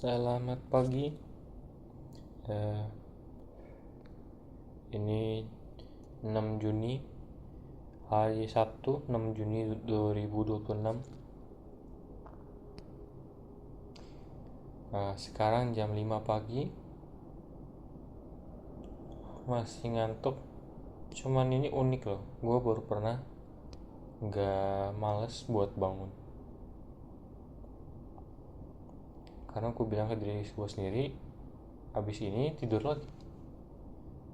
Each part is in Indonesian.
Selamat pagi. Eh, ini 6 Juni, hari Sabtu, 6 Juni 2026. Sekarang jam 5 pagi. Masih ngantuk. Cuman ini unik loh. Gue baru pernah nggak males buat bangun. Karena gue bilang ke diri gue sendiri, abis ini tidur lagi.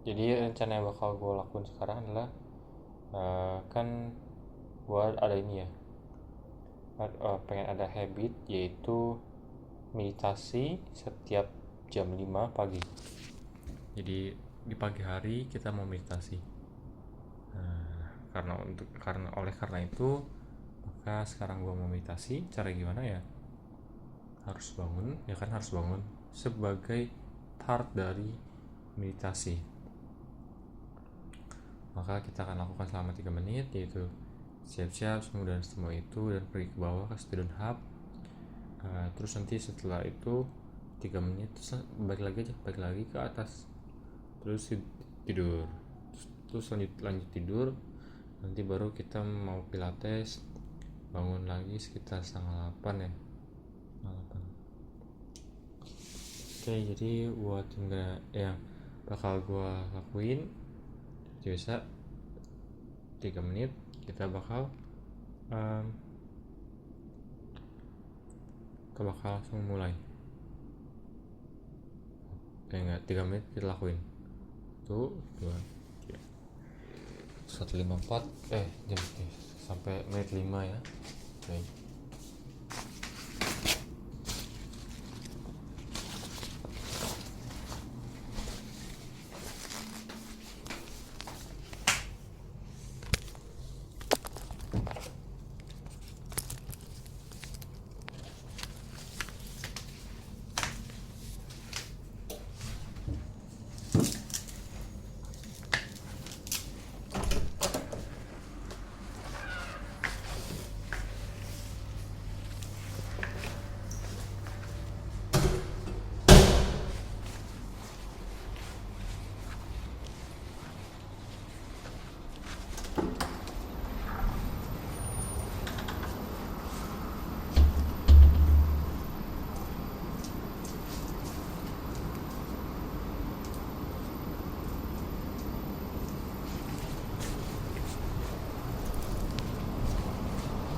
Jadi rencana yang bakal gue lakuin sekarang adalah kan gue ada ini ya, pengen ada habit, yaitu meditasi setiap jam 5 pagi. Jadi di pagi hari kita mau meditasi. Karena itu maka sekarang gue mau meditasi. Cara gimana ya? Harus bangun sebagai part dari meditasi. Maka kita akan lakukan selama 3 menit, yaitu siap-siap semua itu dan pergi ke bawah ke student hub. Terus nanti setelah itu 3 menit terus balik lagi ke atas, terus tidur, terus lanjut tidur. Nanti baru kita mau pilates, bangun lagi sekitar 7:30 ya. Oke, jadi buat yang bakal gue lakuin biasa 3 menit kita bakal langsung mulai. Oke, enggak, 3 menit kita lakuin 1, 2, 3 1:54 jam sampai menit 5 ya. Oke.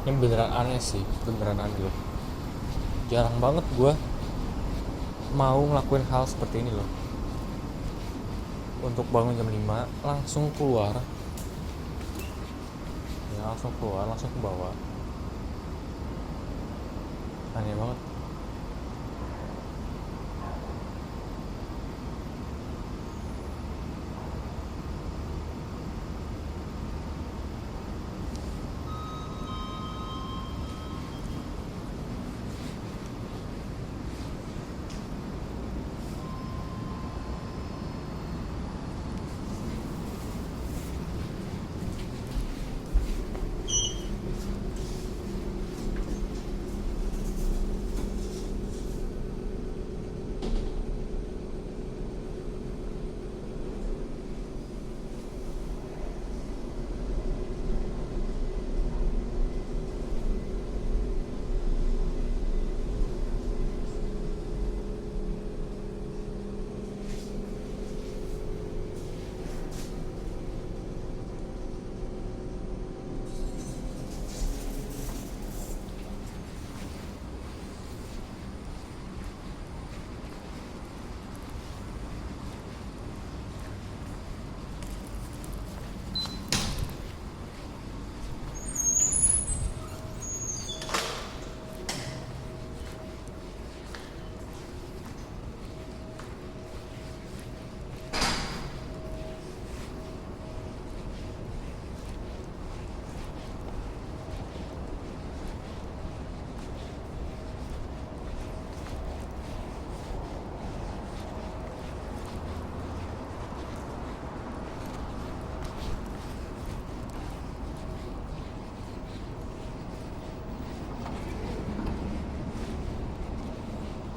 Ini beneran aneh sih, beneran aneh loh. Jarang banget gue mau ngelakuin hal seperti ini loh. Untuk bangun jam 5 langsung keluar, langsung ke bawah. Aneh banget.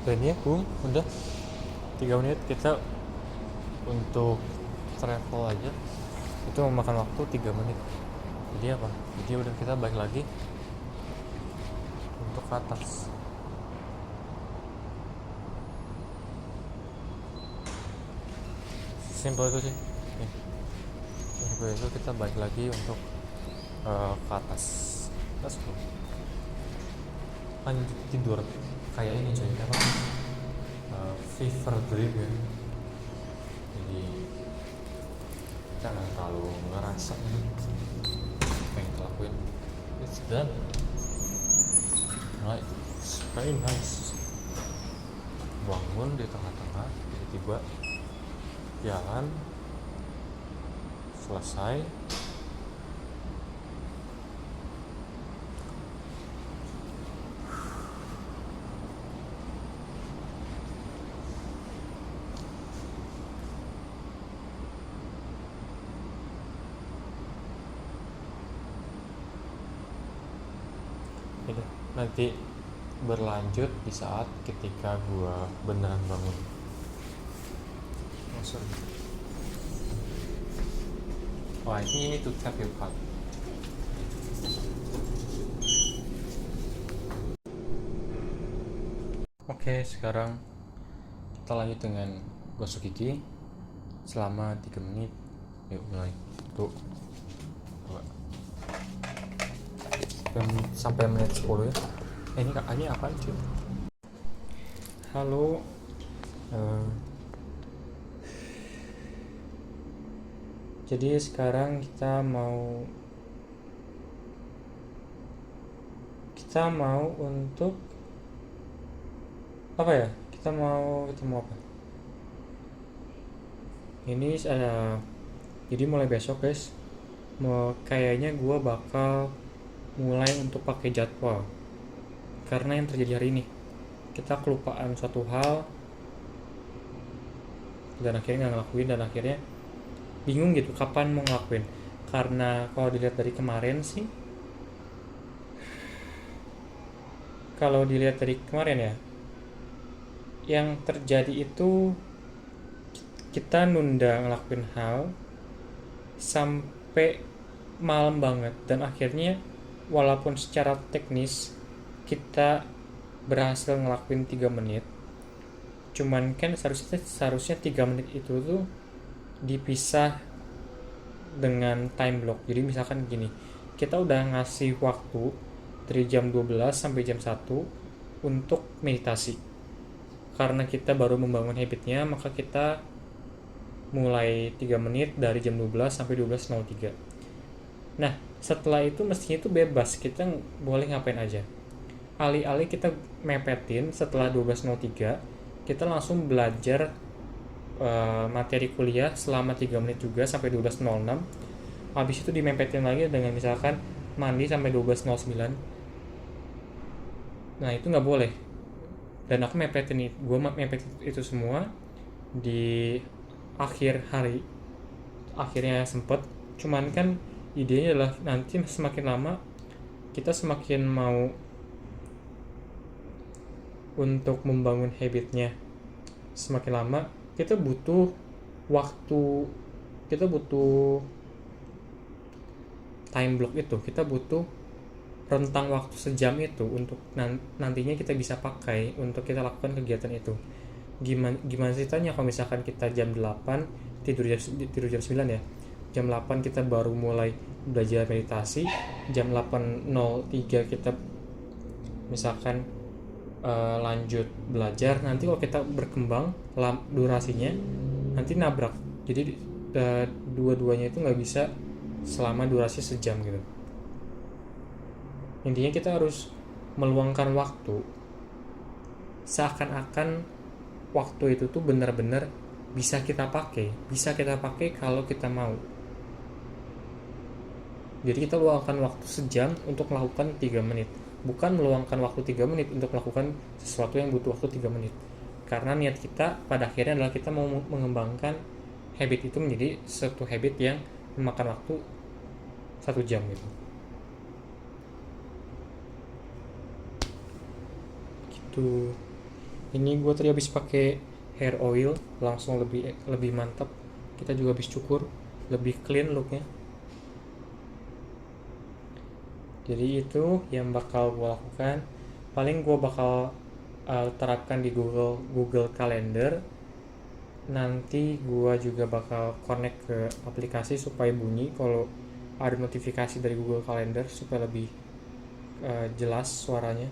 Dan ya udah 3 menit kita untuk travel aja itu memakan waktu 3 menit. Jadi apa? Jadi udah kita balik lagi untuk ke atas. Simpel itu sih. Simpel itu kita balik lagi untuk ke atas. Let's go. Lanjut tidur kayak ini coy, apa? Fever dream ya. Jadi kita nggak terlalu ngerasa apa yang kita lakuin. It's done. Right, it's very nice. Bangun di tengah-tengah, tiba-tiba jalan selesai. Nanti berlanjut di saat ketika gua beneran bangun. Oh sorry. Oh I think you need to tap your card. Oke, sekarang kita lanjut dengan gosok gigi selama 3 menit. Yuk mulai. Tuh. Sampai menit 10 ya. Ini apa cuy? Halo. Jadi sekarang kita mau untuk apa ya? Kita mau apa? Ini jadi mulai besok guys. Kayaknya gue bakal mulai untuk pakai jadwal, karena yang terjadi hari ini kita kelupaan suatu hal dan akhirnya nggak ngelakuin, dan akhirnya bingung gitu kapan mau ngelakuin. Karena kalau dilihat dari kemarin sih, ya yang terjadi itu kita nunda ngelakuin hal sampai malam banget, dan akhirnya walaupun secara teknis kita berhasil ngelakuin 3 menit, cuman kan seharusnya 3 menit itu tuh dipisah dengan time block. Jadi misalkan gini, kita udah ngasih waktu dari jam 12 sampai jam 1 untuk meditasi. Karena kita baru membangun habitnya, maka kita mulai 3 menit dari jam 12 sampai 12.03. Nah, setelah itu mestinya itu bebas, kita boleh ngapain aja. Alih-alih kita mepetin setelah 12.03, kita langsung belajar materi kuliah selama 3 menit juga sampai 12.06. Habis itu dimepetin lagi dengan misalkan mandi sampai 12.09. Nah, itu nggak boleh. Dan aku mepetin itu semua di akhir hari. Akhirnya sempet. Cuman kan idenya adalah nanti semakin lama kita semakin mau untuk membangun habitnya, semakin lama kita butuh waktu, kita butuh time block itu, kita butuh rentang waktu sejam itu untuk nantinya kita bisa pakai untuk kita lakukan kegiatan itu. Gimana ceritanya kalau misalkan kita jam 8 tidur jam 9 ya, jam 8 kita baru mulai belajar meditasi, jam 8.03 kita misalkan lanjut belajar, nanti kalau kita berkembang durasinya nanti nabrak. Jadi dua-duanya itu nggak bisa selama durasi sejam gitu. Intinya kita harus meluangkan waktu seakan-akan waktu itu tuh benar-benar bisa kita pakai kalau kita mau. Jadi kita luangkan waktu sejam untuk melakukan 3 menit, bukan meluangkan waktu 3 menit untuk melakukan sesuatu yang butuh waktu 3 menit. Karena niat kita pada akhirnya adalah kita mau mengembangkan habit itu menjadi suatu habit yang memakan waktu 1 jam gitu. Gitu. Ini gue tadi habis pakai hair oil, langsung lebih lebih mantap. Kita juga habis cukur, lebih clean looknya. Jadi itu yang bakal gue lakukan. Paling gue bakal terapkan di Google Calendar. Nanti gue juga bakal connect ke aplikasi supaya bunyi kalau ada notifikasi dari Google Calendar supaya lebih jelas suaranya.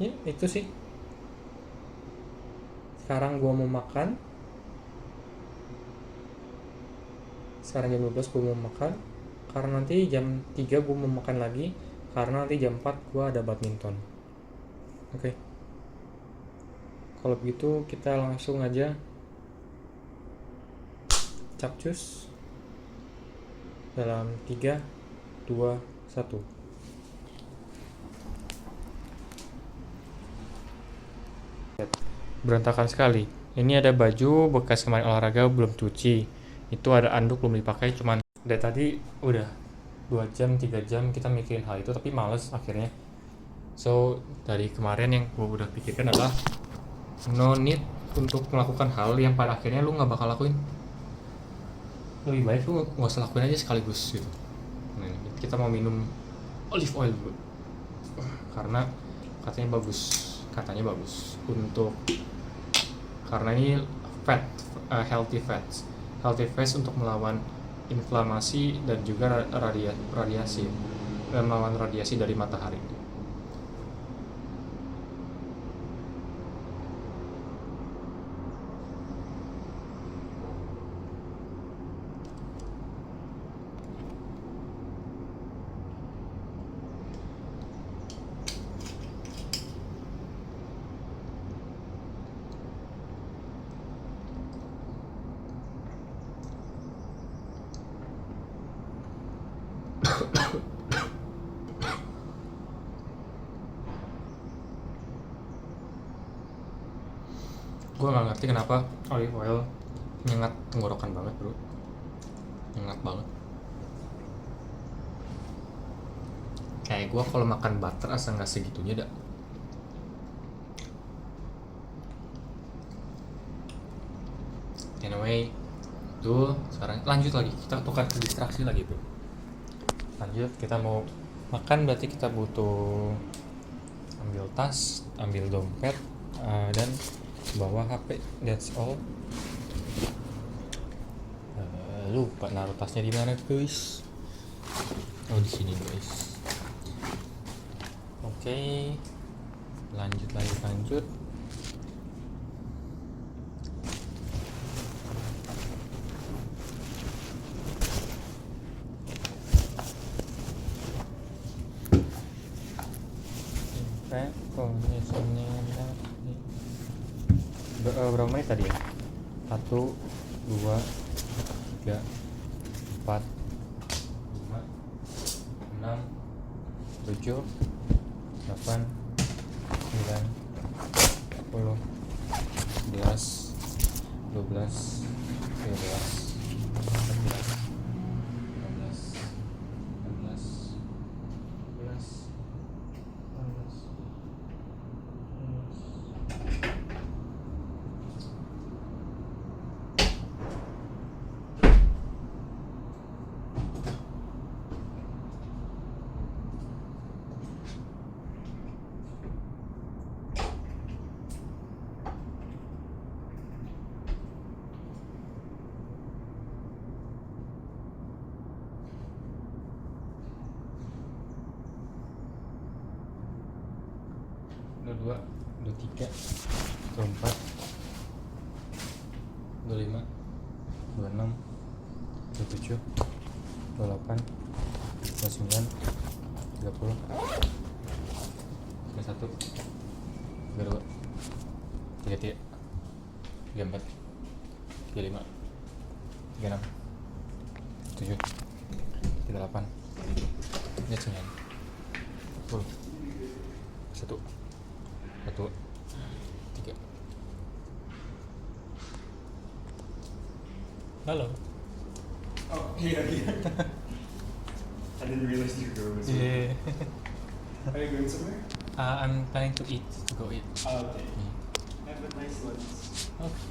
Ya itu sih. Sekarang gue mau makan. Sekarang jam 12 gue mau makan. Karena nanti jam 3 gue mau makan lagi. Karena nanti jam 4 gue ada badminton. Oke. Kalau begitu kita langsung aja capcus dalam 3, 2, 1. Berantakan sekali. Ini ada baju bekas kemarin olahraga belum cuci. Itu ada anduk belum dipakai, cuman dari tadi udah 2 jam, 3 jam kita mikirin hal itu tapi males akhirnya. So, dari kemarin yang gue udah pikirkan adalah no need untuk melakukan hal yang pada akhirnya lu nggak bakal lakuin. Lebih baik lu nggak usah lakuin aja sekaligus gitu. Nah, kita mau minum olive oil dulu karena katanya bagus untuk, karena ini healthy fats untuk melawan inflamasi dan juga radiasi dan melawan radiasi dari matahari. Gue nggak ngerti kenapa olive oil nyengat tenggorokan banget bro, nyengat banget. Kayak gue kalau makan butter asa nggak segitunya dah. Anyway, tuh sekarang lanjut lagi, kita tukar ke distraksi lagi bro. Lanjut, kita mau makan berarti kita butuh ambil tas, ambil dompet, dan bawa HP. That's all. Lupa naruh tasnya di mana guys. Oh di sini guys. Oke. Lanjut. Berapa menit tadi ya? 1, 2, 3, 4, 5, 6, 7, 8, 9, 10, 11, 12, 13, 14, 15, 16, 17, 18, 22, 23, 24, 25, 26, 27, 28, 29, 30, 31, 32, 33, 34, 35, 36, 37, 38, 39, 10, 1, 3. Halo. Oh iya. I didn't realize your girl was Yeah. Are you going somewhere? I'm planning to go eat. Oh, okay. Have a nice lunch. Okay.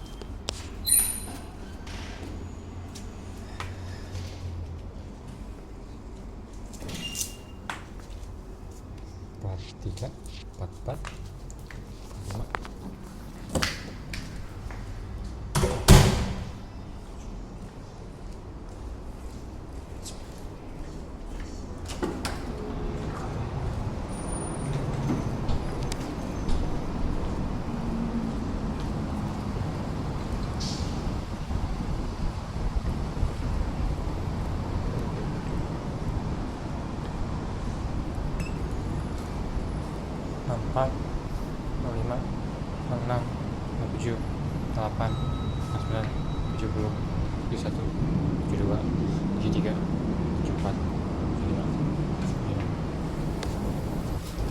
Empat tiga, empat, lima. Empat, 05, 06, 07, 08, 09, 70, 71, 72, 73, 74, 75, 76, 1, 82, 83, 84, 85, 86, 87, 88, 89,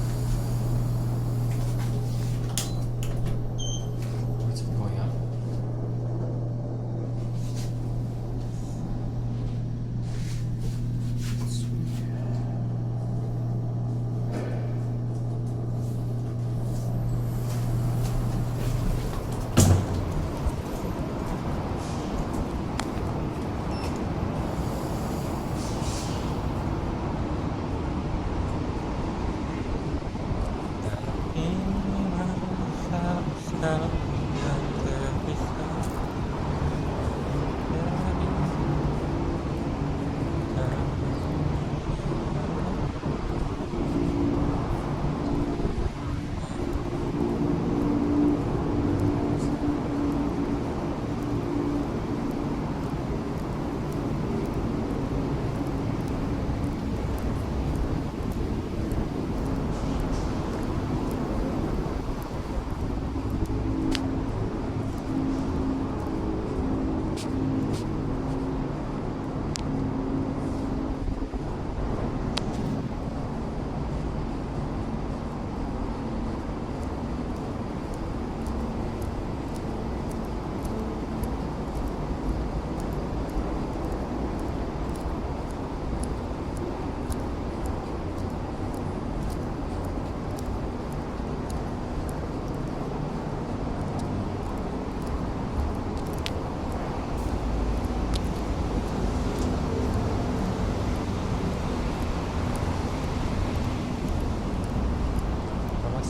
90, what's going on?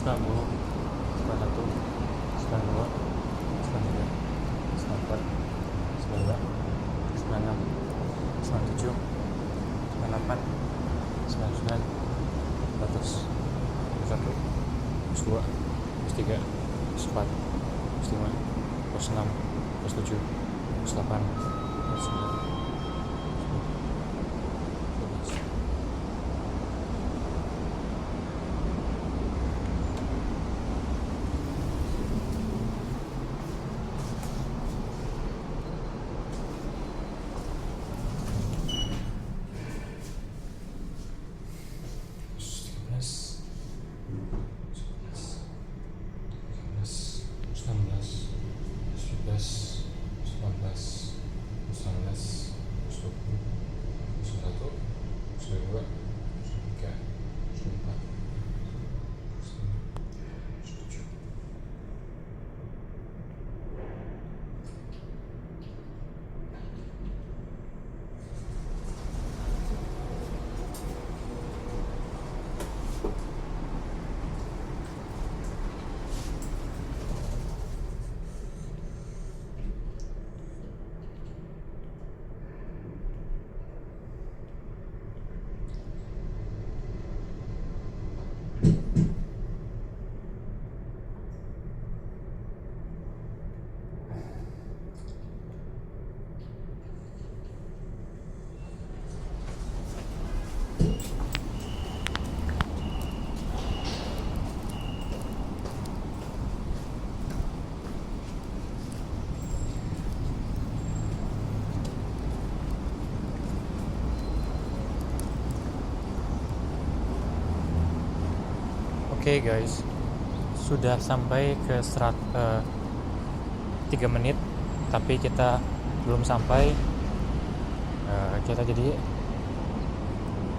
Sembilan puluh, 91, 92, 93, 94, 95, 96, 97, 98, 99, 100, 101, 102, 103, 104, 105, 106, 107, 108, 109, Sembilan belas, 17, 18, 19, Oke guys, sudah sampai ke 3 menit, tapi kita belum sampai. Kita jadi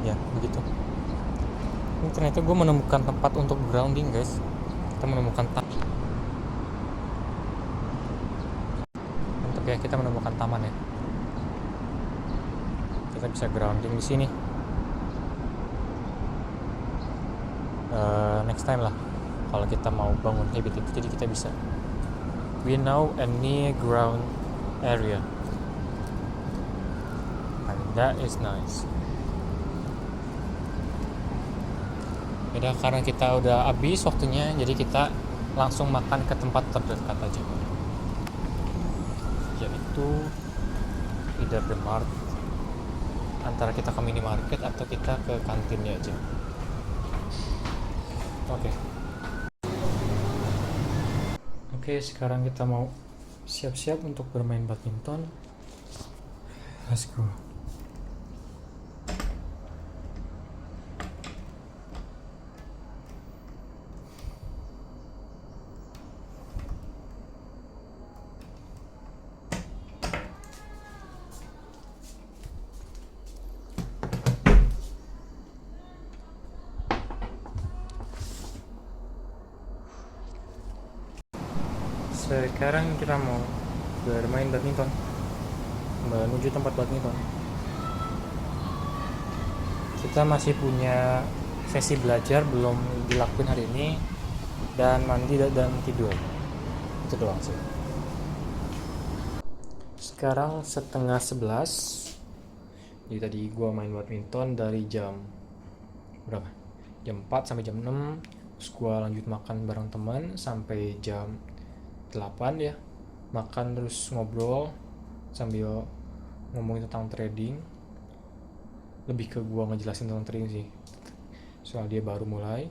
ya begitu. Ini ternyata gue menemukan tempat untuk grounding guys. Kita menemukan kita menemukan taman ya. Kita bisa grounding di sini. Next time lah kalau kita mau bangun habit itu, jadi kita bisa. We know a near ground area, and that is nice. Udah, karena kita udah habis waktunya, jadi kita langsung makan ke tempat terdekat aja, yaitu either the mart, antara kita ke minimarket atau kita ke kantinnya aja. Oke, sekarang kita mau siap-siap untuk bermain badminton. Let's go. Sekarang kita mau bermain badminton, menuju tempat badminton. Kita masih punya sesi belajar belum dilakuin hari ini, dan mandi dan tidur. Itu doang sih. Sekarang 10:30. Jadi tadi gua main badminton dari jam berapa? Jam 4 sampai jam 6. Terus gua lanjut makan bareng teman sampai jam 8 ya, makan terus ngobrol sambil ngomongin tentang trading. Lebih ke gua ngejelasin tentang trading sih, soal dia baru mulai.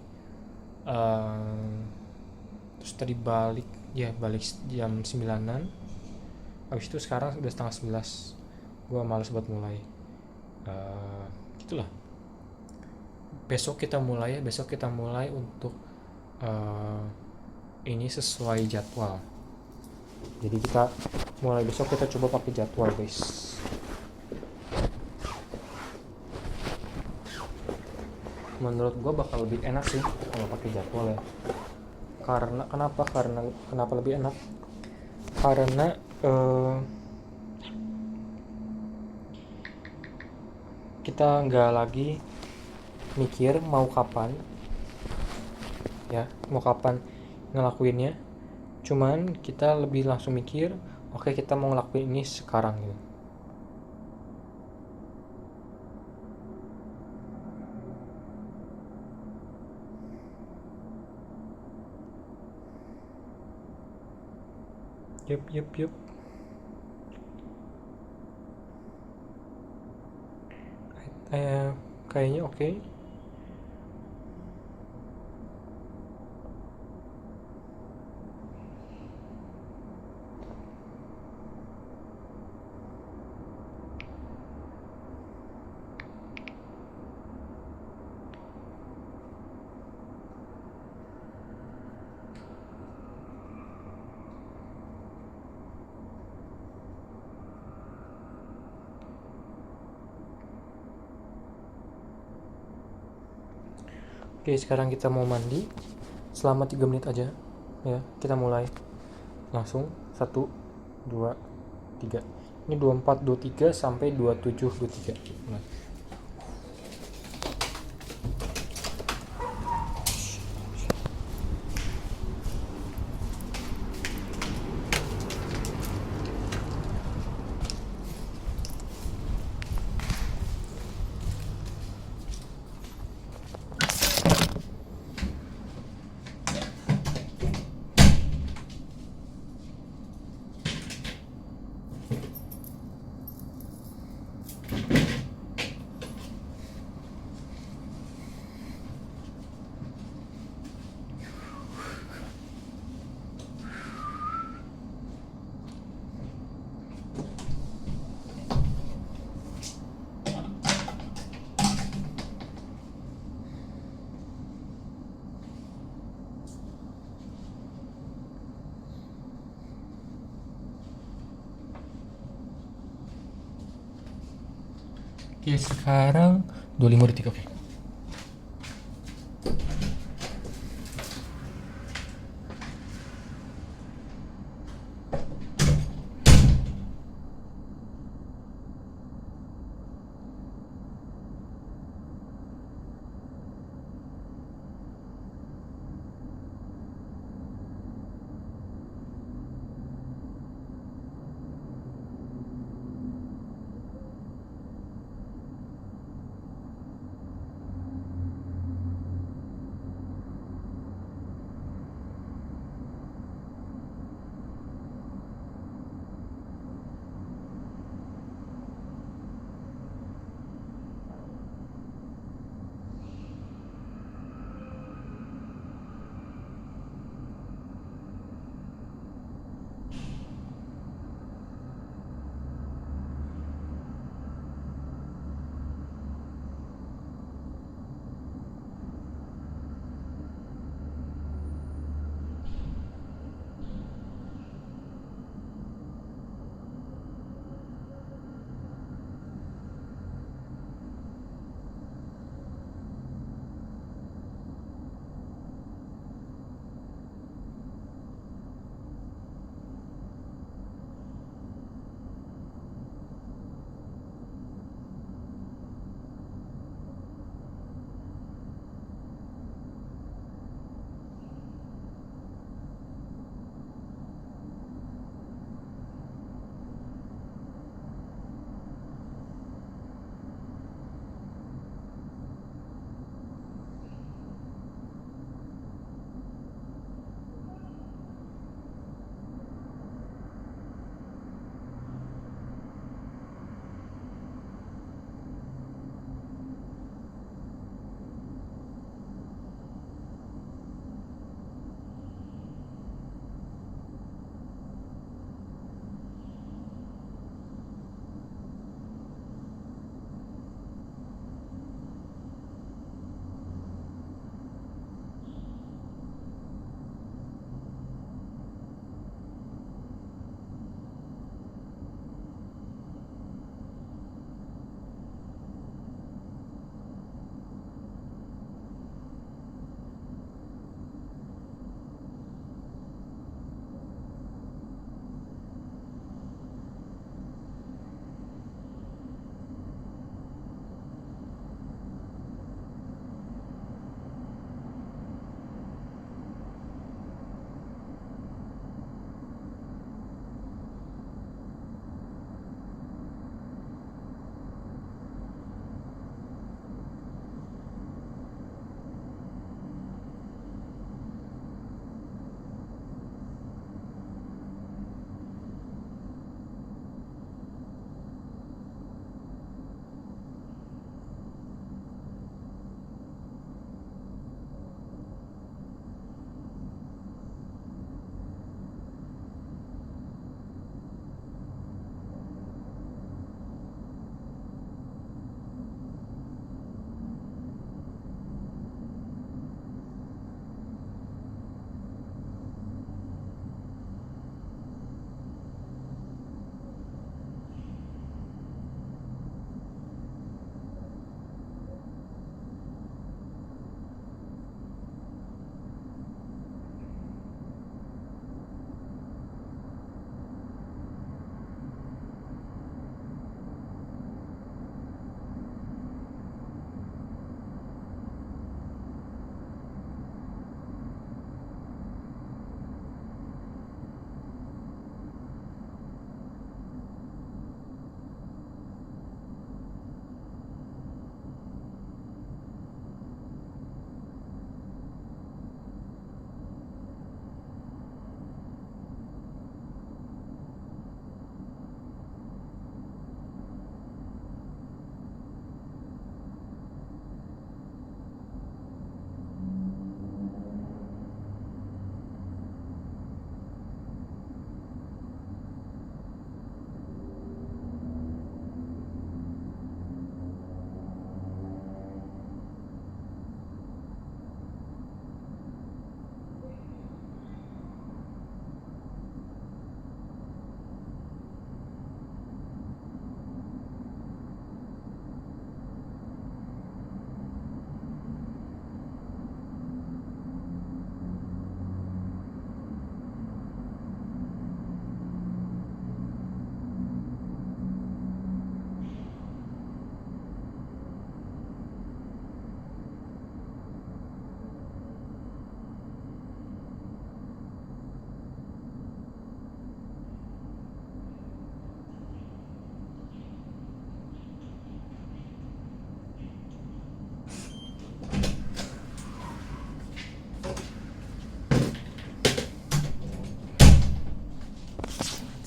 Terus tadi balik jam 9-an. Habis itu sekarang udah 10:30. Gua malas buat mulai. Gitulah. Besok kita mulai untuk ini sesuai jadwal. Jadi kita mulai besok, kita coba pakai jadwal guys. Menurut gua bakal lebih enak sih kalau pakai jadwal ya. Kenapa lebih enak? Karena kita nggak lagi mikir mau kapan ngelakuinnya. Cuman kita lebih langsung mikir, oke, kita mau ngelakuin ini sekarang gitu. Yup. Kayaknya oke. Oke, sekarang kita mau mandi selama 3 menit aja ya. Kita mulai langsung 1, 2, 3. Ini 24, 23 sampai 27, 23. Nah. Oke, sekarang 25 detik. Oke.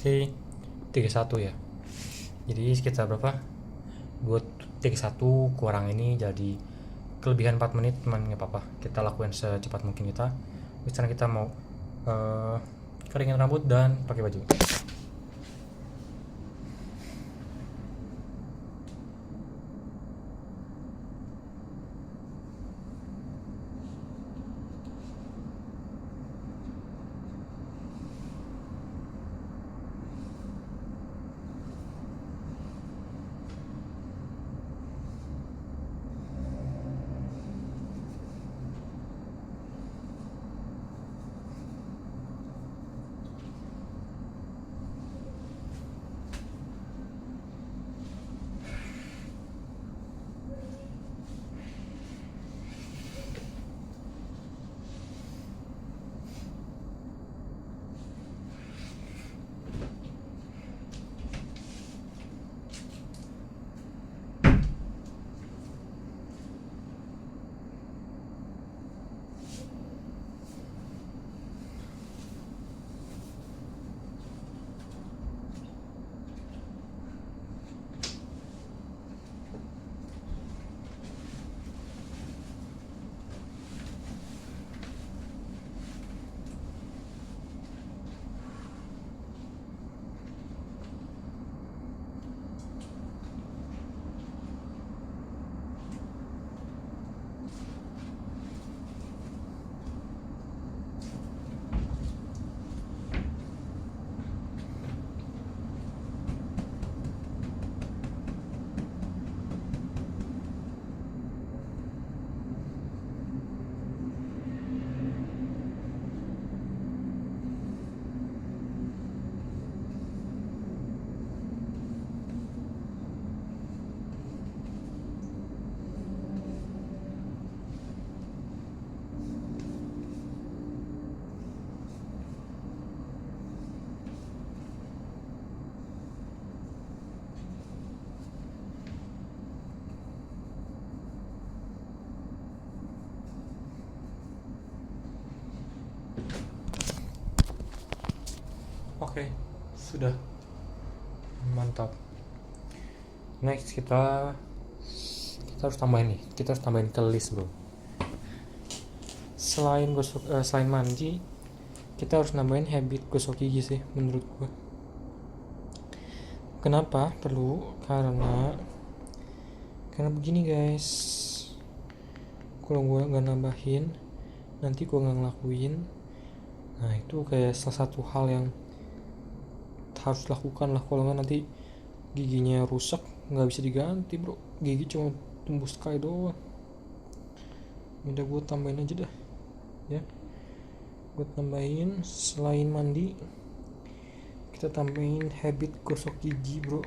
berarti 31 ya. Jadi sekitar berapa? 2:31 kurang ini jadi kelebihan 4 menit, teman, nggak apa-apa, kita lakuin secepat mungkin kita. Sekarang kita mau keringin rambut dan pakai baju. Oke, sudah mantap. Next kita harus tambahin nih, kita harus tambahin ke list, bro. Selain selain mandi, kita harus nambahin habit gosok gigi sih menurut gua. Kenapa perlu? Karena begini guys, kalau gua nggak nambahin, nanti gua nggak ngelakuin. Nah itu kayak salah satu hal yang harus lakukan lah, kalau nggak nanti giginya rusak, nggak bisa diganti, bro. Gigi cuma tumbuh sekali doang. Udah gue tambahin aja dah ya, gue tambahin selain mandi kita tambahin habit gosok gigi, bro.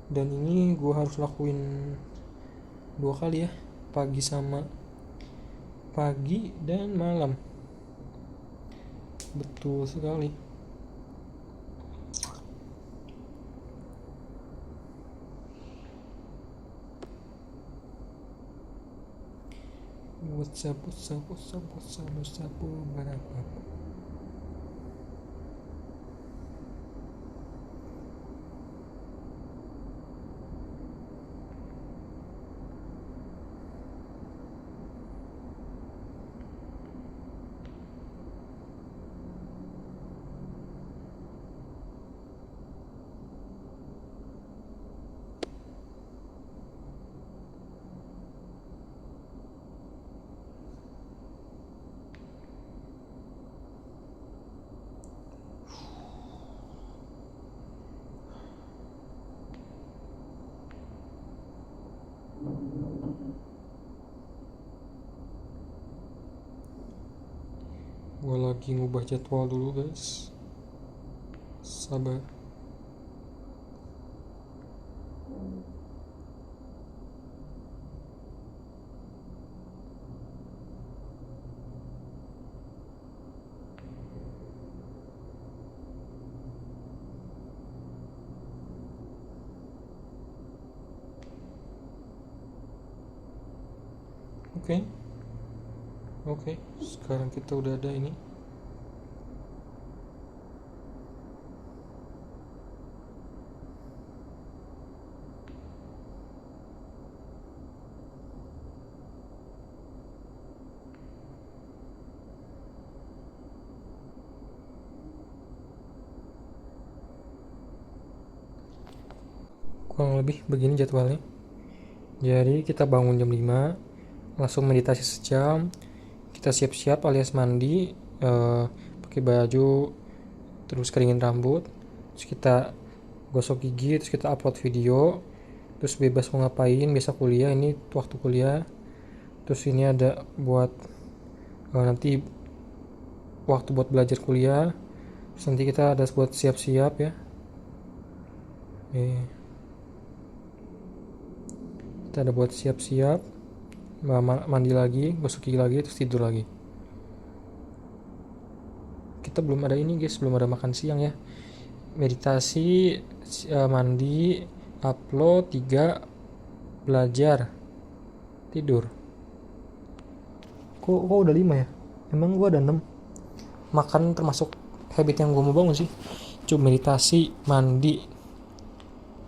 Dan ini gue harus lakuin 2 kali ya, pagi dan malam. Betul sekali. WhatsApp berapa? Gue lagi ngubah jadwal dulu guys, sabar. Oke, sekarang kita udah ada ini. kurang lebih begini jadwalnya. Jadi kita bangun jam 5, langsung meditasi sejam, kita siap-siap alias mandi, pakai baju, terus keringin rambut, terus kita gosok gigi, terus kita upload video, terus bebas mau ngapain, biasa kuliah, ini waktu kuliah. Terus ini ada buat nanti waktu buat belajar kuliah, terus nanti kita ada buat siap-siap ya. Kita ada buat siap-siap, mandi lagi, gosok gigi lagi, terus tidur lagi. Kita belum ada ini guys, belum ada makan siang ya. Meditasi, mandi, upload, 3, belajar, tidur. Kok udah 5 ya? Emang gua ada 6. Makan termasuk habit yang gua mau bangun sih. Cuma meditasi, mandi,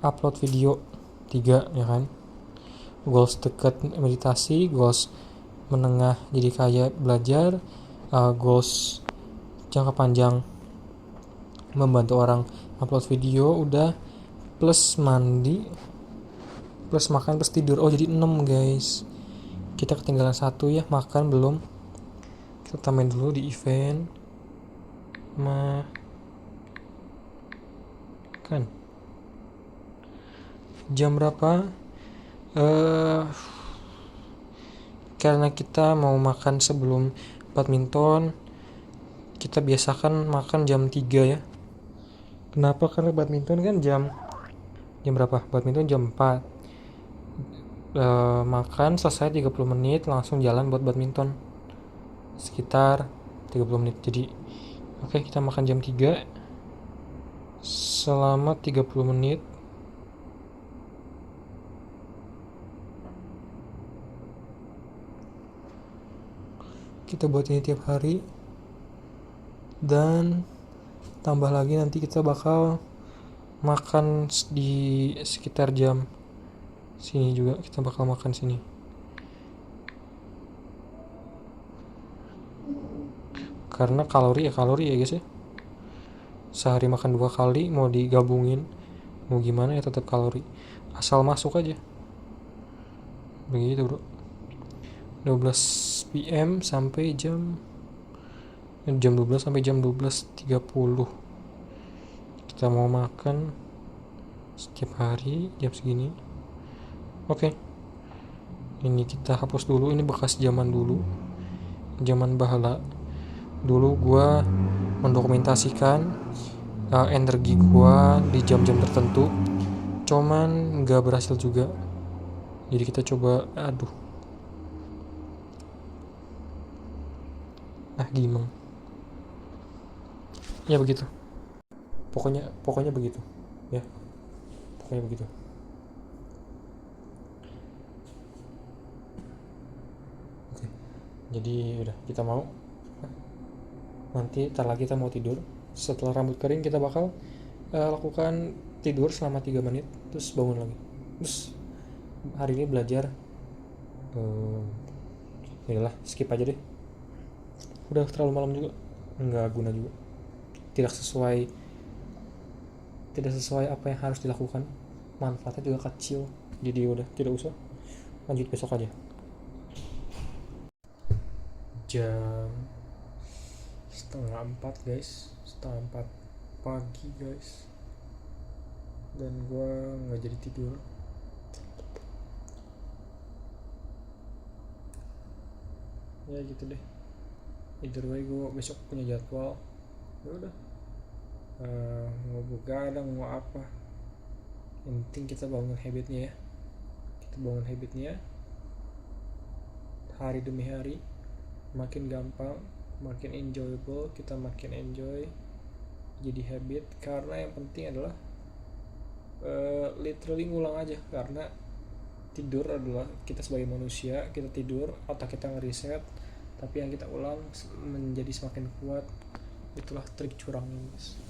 upload video, 3 ya kan. Goals dekat meditasi, goals menengah jadi kaya belajar, goals jangka panjang membantu orang upload video, udah, plus mandi, plus makan, plus tidur. Oh jadi 6 guys. Kita ketinggalan 1 ya, makan belum. Kita tambahin dulu di event makan. Jam berapa? Karena kita mau makan sebelum badminton, kita biasakan makan jam 3 ya. Kenapa? Karena badminton kan jam berapa? Badminton jam 4. Makan selesai 30 menit langsung jalan buat badminton sekitar 30 menit. Jadi oke, kita makan jam 3 selama 30 menit. Kita buat ini tiap hari, dan tambah lagi nanti kita bakal makan di sekitar jam sini juga, kita bakal makan sini. Karena kalori ya guys ya. Sehari makan 2 kali, mau digabungin mau gimana ya tetap kalori, asal masuk aja. Begitu bro. 12 PM sampai jam 12 sampai jam 12.30 kita mau makan setiap hari jam segini. Oke. Ini kita hapus dulu, ini bekas zaman dulu, zaman bahala. Dulu gua mendokumentasikan energi gua di jam-jam tertentu, cuman nggak berhasil juga. Jadi kita coba, gimana ya, begitu pokoknya begitu ya, pokoknya begitu. Oke, jadi udah, kita mau nanti tar lagi kita mau tidur. Setelah rambut kering kita bakal lakukan tidur selama 3 menit, terus bangun lagi. Terus hari ini belajar inilah, skip aja deh, udah terlalu malam juga, nggak guna juga, tidak sesuai apa yang harus dilakukan, manfaatnya juga kecil, jadi udah tidak usah, lanjut besok aja. Jam 3:30 guys, 3:30 pagi guys, dan gue nggak jadi tidur. Ya gitu deh, either way gue besok punya jadwal. Ya udah, mau begadang mau apa, yang penting kita bangun habitnya ya. Kita bangun habitnya hari demi hari, makin gampang, makin enjoyable, kita makin enjoy jadi habit. Karena yang penting adalah literally ngulang aja, karena tidur adalah kita sebagai manusia, kita tidur, otak kita ngeriset, tapi yang kita ulang menjadi semakin kuat. Itulah trik curangnya guys.